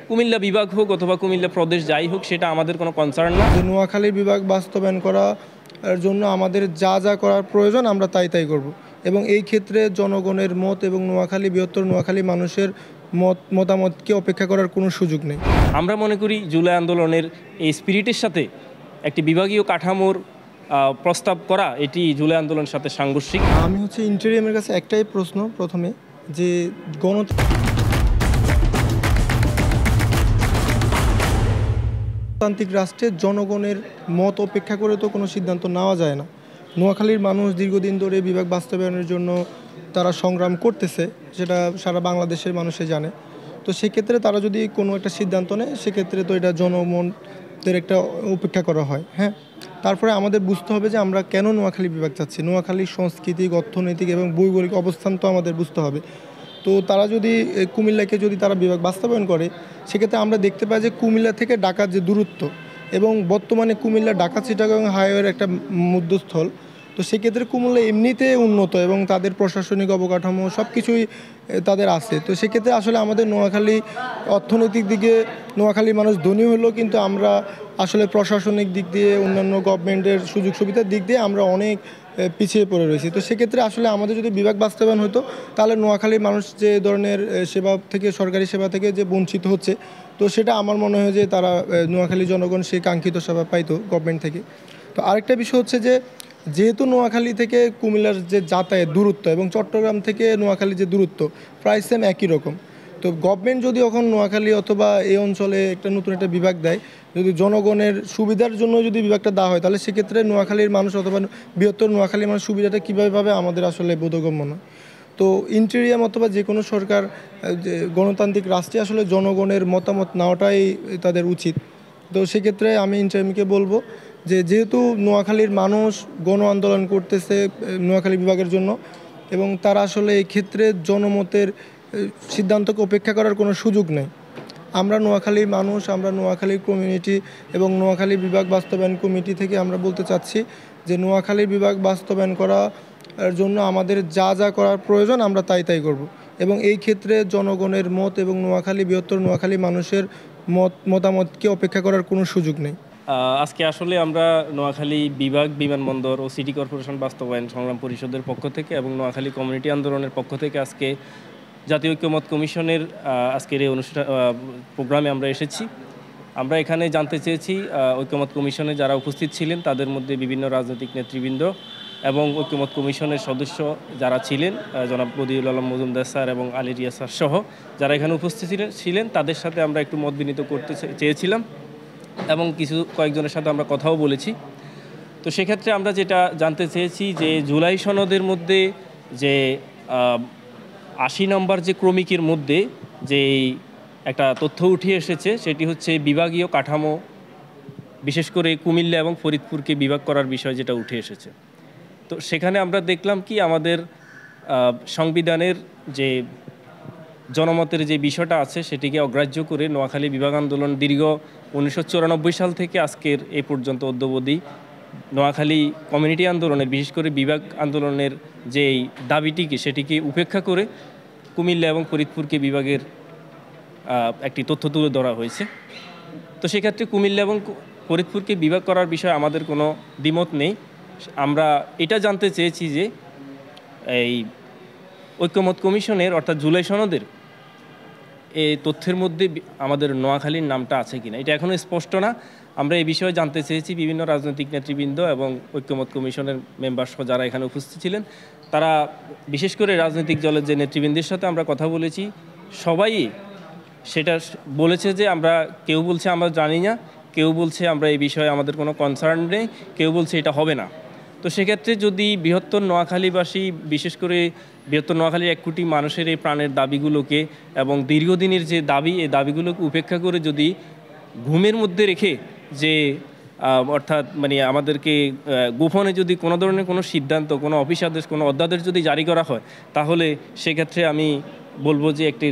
কুমিল্লা বিভাগ হোক অথবা কুমিল্লা প্রদেশ যাই হোক সেটা আমাদের কোনো কনসার্ন না। নোয়াখালী বিভাগ বাস্তবায়ন করার জন্য আমাদের যা যা করার প্রয়োজন আমরা তাই করব এবং এই ক্ষেত্রে জনগণের মত এবং বৃহত্তর নোয়াখালী মানুষের মতামতকে অপেক্ষা করার কোনো সুযোগ নেই। আমরা মনে করি জুলাই আন্দোলনের এই স্পিরিটের সাথে একটি বিভাগীয় কাঠামোর প্রস্তাব করা এটি জুলাই আন্দোলনের সাথে সাংঘর্ষিক। আমি ইন্টেরিয়ামের কাছে একটাই প্রশ্ন প্রথমে, যে গণতান্ত্রিক রাষ্ট্রে জনগণের মত অপেক্ষা করে তো কোনো সিদ্ধান্ত নেওয়া যায় না। নোয়াখালীর মানুষ দীর্ঘদিন ধরে বিভাগ বাস্তবায়নের জন্য তারা সংগ্রাম করতেছে, সেটা সারা বাংলাদেশের মানুষে জানে। তো সেক্ষেত্রে তারা যদি কোনো একটা সিদ্ধান্ত নেয় সেক্ষেত্রে তো এটা জনমতের একটা উপেক্ষা করা হয়। হ্যাঁ, তারপরে আমাদের বুঝতে হবে যে আমরা কেন নোয়াখালী বিভাগ চাচ্ছি। নোয়াখালীর সাংস্কৃতিক, অর্থনৈতিক এবং ভৌগোলিক অবস্থান তো আমাদের বুঝতে হবে। তো তারা যদি কুমিল্লাকে তারা বিভাগ বাস্তবায়ন করে, সেক্ষেত্রে আমরা দেখতে পাই যে কুমিল্লা থেকে ঢাকার যে দূরত্ব এবং বর্তমানে কুমিল্লা ঢাকা চিটাগাং হাইওয়ের একটা মধ্যস্থল। তো সেক্ষেত্রে কুমিল্লা এমনিতে উন্নত এবং তাদের প্রশাসনিক অবকাঠামো সব কিছুই তাদের আছে। তো সেক্ষেত্রে আসলে আমাদের নোয়াখালী অর্থনৈতিক দিকে নোয়াখালীর মানুষ ধনী হলেও কিন্তু আমরা আসলে প্রশাসনিক দিক দিয়ে অন্যান্য গভর্নমেন্টের সুযোগ সুবিধার দিক দিয়ে আমরা অনেক পিছিয়ে পড়ে রয়েছি। তো সেক্ষেত্রে আসলে আমাদের যদি বিভাগ বাস্তবায়ন হতো তাহলে নোয়াখালীর মানুষ যে ধরনের সেবা থেকে, সরকারি সেবা থেকে যে বঞ্চিত হচ্ছে, তো সেটা আমার মনে হয় যে তারা নোয়াখালী জনগণ সেই কাঙ্ক্ষিত সেবা পাইতো গভর্নমেন্ট থেকে। তো আরেকটা বিষয় হচ্ছে যে যেহেতু নোয়াখালী থেকে কুমিল্লার যে যাতায়াত দূরত্ব এবং চট্টগ্রাম থেকে নোয়াখালী যে দূরত্ব প্রায় সেম একই রকম। তো গভর্নমেন্ট যদি এখন নোয়াখালী অথবা এই অঞ্চলে নতুন একটা বিভাগ দেয়, যদি জনগণের সুবিধার জন্য যদি বিভাগটা দেওয়া হয়, তাহলে সেক্ষেত্রে নোয়াখালীর মানুষ অথবা বৃহত্তর নোয়াখালীর মানুষ সুবিধাটা কীভাবে পাবে আমাদের আসলে বোধগম্য নয়। তো ইন্টেরিয়াম অথবা যে কোনো সরকার, যে গণতান্ত্রিক রাষ্ট্রে আসলে জনগণের মতামত নেওয়াটাই তাদের উচিত। তো সেক্ষেত্রে আমি ইন্টেরিয়ামকে বলবো যে যেহেতু নোয়াখালীর মানুষ গণ আন্দোলন করতেছে নোয়াখালী বিভাগের জন্য, এবং তারা আসলে এই ক্ষেত্রে জনমতের সিদ্ধান্তকে উপেক্ষা করার কোনো সুযোগ নেই। আমরা নোয়াখালীর মানুষ, আমরা নোয়াখালীর কমিউনিটি এবং নোয়াখালী বিভাগ বাস্তবায়ন কমিটি থেকে আমরা বলতে চাচ্ছি যে নোয়াখালী বিভাগ বাস্তবায়ন করার জন্য আমাদের যা যা করার প্রয়োজন আমরা তাই করব এবং এই ক্ষেত্রে জনগণের মত এবং বৃহত্তর নোয়াখালী মানুষের মতামতকে অপেক্ষা করার কোনো সুযোগ নেই। আজকে আসলে আমরা নোয়াখালী বিভাগ, বিমানবন্দর ও সিটি কর্পোরেশন বাস্তবায়ন সংগ্রাম পরিষদের পক্ষ থেকে এবং নোয়াখালী কমিউনিটি আন্দোলনের পক্ষ থেকে আজকে জাতীয় ঐক্যমত কমিশনের আজকের এই প্রোগ্রামে আমরা এসেছি। আমরা এখানে জানতে চেয়েছি ঐক্যমত কমিশনে যারা উপস্থিত ছিলেন তাদের মধ্যে বিভিন্ন রাজনৈতিক নেতৃবৃন্দ এবং ঐক্যমত কমিশনের সদস্য যারা ছিলেন, জনাব বদিউল আলম মজুমদার স্যার এবং আলী রিয়া স্যার সহ যারা এখানে উপস্থিত ছিলেন তাদের সাথে আমরা একটু মত বিনিময় করতে চেয়েছিলাম এবং কয়েকজনের সাথে আমরা কথাও বলেছি। তো সেক্ষেত্রে আমরা যেটা জানতে চেয়েছি যে জুলাই সনদের মধ্যে যে 80 নম্বর যে ক্রমিকের মধ্যে যে একটা তথ্য উঠে এসেছে সেটি হচ্ছে বিভাগীয় কাঠামো, বিশেষ করে কুমিল্লা এবং ফরিদপুরকে বিভাগ করার বিষয় যেটা উঠে এসেছে। তো সেখানে আমরা দেখলাম কি আমাদের সংবিধানের যে জনমতের যে বিষয়টা আছে সেটিকে অগ্রাহ্য করে নোয়াখালী বিভাগ আন্দোলন দীর্ঘ 1994 সাল থেকে আজকের এ পর্যন্ত অদ্যাবধি নোয়াখালী কমিউনিটি আন্দোলনের, বিশেষ করে বিভাগ আন্দোলনের যেই দাবিটিকে সেটিকে উপেক্ষা করে কুমিল্লা এবং ফরিদপুরকে বিভাগের একটি তথ্য তুলে ধরা হয়েছে। তো সেক্ষেত্রে কুমিল্লা এবং ফরিদপুরকে বিভাগ করার বিষয়ে আমাদের কোনো দ্বিমত নেই। আমরা এটা জানতে চেয়েছি যে এই ঐক্যমত কমিশনের অর্থাৎ জুলাই সনদের এই তথ্যের মধ্যে আমাদের নোয়াখালীর নামটা আছে কিনা এটা এখনও স্পষ্ট না। আমরা এই বিষয়ে জানতে চেয়েছি বিভিন্ন রাজনৈতিক নেতৃবৃন্দ এবং ঐক্যমত কমিশনের মেম্বারসহ যারা এখানে উপস্থিত ছিলেন, তারা বিশেষ করে রাজনৈতিক দলের যে নেতৃবৃন্দের সাথে আমরা কথা বলেছি সবাই সেটা বলেছে যে কেউ বলছে আমরা জানি না, কেউ বলছে আমরা এই বিষয়ে আমাদের কোনো কনসার্ন নেই, কেউ বলছে এটা হবে না। তো সেক্ষেত্রে যদি বৃহত্তর নোয়াখালীবাসী, বিশেষ করে বৃহত্তর নোয়াখালীর 1 কোটি মানুষের এই প্রাণের দাবিগুলোকে এবং দীর্ঘদিনের যে দাবি, এই দাবিগুলোকে উপেক্ষা করে যদি ঘুমের মধ্যে রেখে যে অর্থাৎ আমাদেরকে গোপনে যদি কোনো ধরনের কোনো সিদ্ধান্ত, কোনো অফিস আদেশ, কোনো অধ্যাদেশ যদি জারি করা হয়, তাহলে সেক্ষেত্রে আমি বলবো যে একটি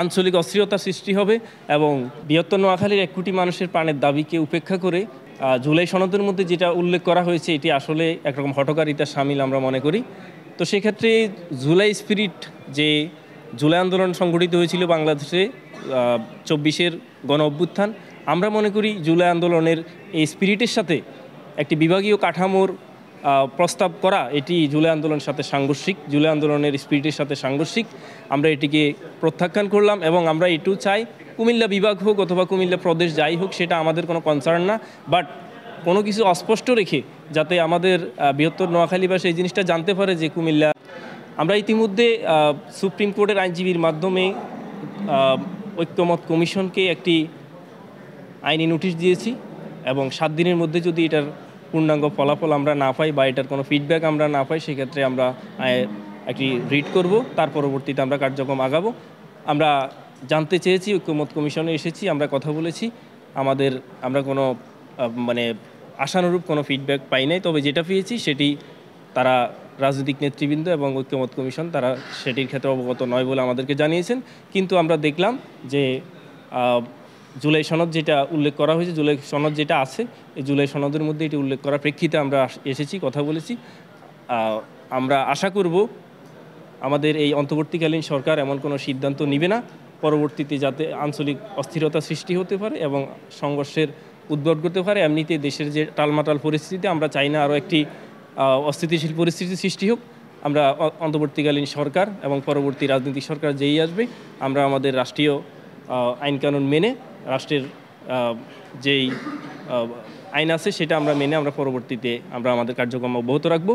আঞ্চলিক অস্থিরতা সৃষ্টি হবে এবং বৃহত্তর নোয়াখালীর 1 কোটি মানুষের প্রাণের দাবিকে উপেক্ষা করে জুলাই সনদের মধ্যে যেটা উল্লেখ করা হয়েছে এটি আসলে একরকম হঠকারিতার শামিল আমরা মনে করি। তো সেক্ষেত্রে জুলাই স্পিরিট, যে জুলাই আন্দোলন সংগঠিত হয়েছিল বাংলাদেশে 24-এর গণ অভ্যুত্থান। আমরা মনে করি জুলাই আন্দোলনের এই স্পিরিটের সাথে একটি বিভাগীয় কাঠামোর প্রস্তাব করা এটি জুলাই আন্দোলনের সাথে সাংঘর্ষিক, জুলাই আন্দোলনের স্পিরিটের সাথে সাংঘর্ষিক। আমরা এটিকে প্রত্যাখ্যান করলাম এবং আমরা এটু চাই কুমিল্লা বিভাগ হোক অথবা কুমিল্লা প্রদেশ যাই হোক সেটা আমাদের কোনো কনসার্ন না, বাট কোনো কিছু অস্পষ্ট রেখে যাতে আমাদের বৃহত্তর নোয়াখালীবাসী এই জিনিসটা জানতে পারে যে কুমিল্লা। আমরা ইতিমধ্যে সুপ্রিম কোর্টের আইনজীবীর মাধ্যমে ঐক্যমত কমিশনকে একটি আইনি নোটিশ দিয়েছি এবং 7 দিনের মধ্যে যদি এটার পূর্ণাঙ্গ ফলাফল আমরা না পাই বা এটার কোনো ফিডব্যাক আমরা না পাই সেক্ষেত্রে আমরা একটি রিট করব, তার পরবর্তীতে আমরা কার্যক্রম আগাবো। আমরা জানতে চেয়েছি, ঐক্যমত কমিশনে এসেছি, আমরা কথা বলেছি, আমরা কোনো মানে আশানুরূপ কোনো ফিডব্যাক পাই নাই। তবে যেটা পেয়েছি সেটি তারা রাজনৈতিক নেতৃবৃন্দ এবং ঐক্যমত কমিশন তারা সেটির ক্ষেত্রে অবগত নয় বলে আমাদেরকে জানিয়েছেন। কিন্তু আমরা দেখলাম যে জুলাই সনদ যেটা উল্লেখ করা হয়েছে, জুলাই সনদ যেটা আছে এই জুলাই সনদের মধ্যে এটি উল্লেখ করার প্রেক্ষিতে আমরা এসেছি, কথা বলেছি। আমরা আশা করব আমাদের এই অন্তর্বর্তীকালীন সরকার এমন কোনো সিদ্ধান্ত নেবে না পরবর্তীতে যাতে আঞ্চলিক অস্থিরতা সৃষ্টি হতে পারে এবং সংঘর্ষের উদ্ভব করতে পারে। এমনিতে দেশের যে টালমাটাল পরিস্থিতি, আমরা চাই না আরও একটি অস্থিতিশীল পরিস্থিতি সৃষ্টি হোক। আমরা অন্তর্বর্তীকালীন সরকার এবং পরবর্তী রাজনৈতিক সরকার যেই আসবে আমরা আমাদের রাষ্ট্রীয় আইনকানুন মেনে, রাষ্ট্রের যেই আইন আছে সেটা আমরা মেনে আমরা পরবর্তীতে আমরা আমাদের কার্যক্রম অব্যাহত রাখবো।